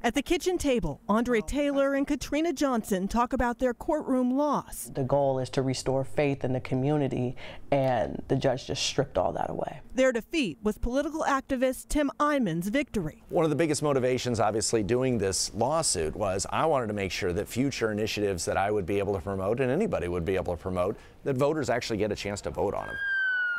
At the kitchen table, Andre Taylor and Katrina Johnson talk about their courtroom loss. The goal is to restore faith in the community, and the judge just stripped all that away. Their defeat was political activist Tim Eyman's victory. One of the biggest motivations, obviously, doing this lawsuit was I wanted to make sure that future initiatives that I would be able to promote and anybody would be able to promote, that voters actually get a chance to vote on them.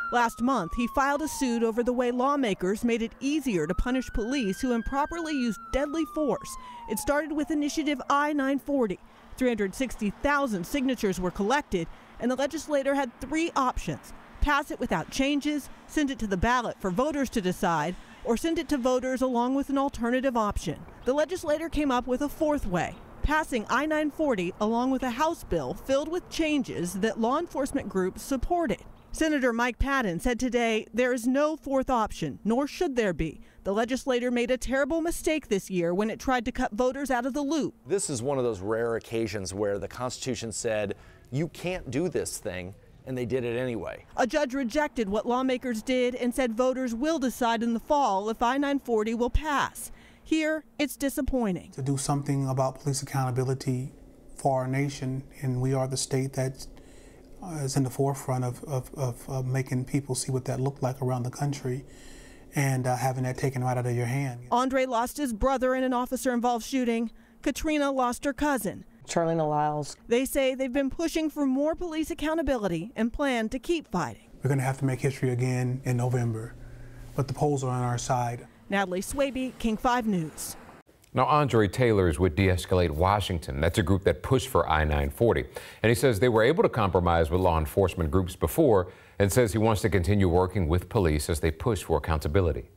Last month, he filed a suit over the way lawmakers made it easier to punish police who improperly used deadly force. It started with Initiative I-940. 360,000 signatures were collected, and the legislator had three options: pass it without changes, send it to the ballot for voters to decide, or send it to voters along with an alternative option. The legislator came up with a fourth way: passing I-940 along with a House bill filled with changes that law enforcement groups supported. Senator Mike Patton said today there is no fourth option, nor should there be. The legislature made a terrible mistake this year when it tried to cut voters out of the loop. This is one of those rare occasions where the Constitution said you can't do this thing, and they did it anyway. A judge rejected what lawmakers did and said voters will decide in the fall if I-940 will pass. Here, it's disappointing. To do something about police accountability for our nation, and we are the state that is in the forefront of making people see what that looked like around the country, and having that taken right out of your hand. Andre lost his brother in an officer-involved shooting. Katrina lost her cousin. Charlene Lyles. They say they've been pushing for more police accountability and plan to keep fighting. We're going to have to make history again in November, but the polls are on our side. Natalie Swaby, King 5 News. Now, Andre Taylor is with De-Escalate Washington. That's a group that pushed for I-940. And he says they were able to compromise with law enforcement groups before, and says he wants to continue working with police as they push for accountability.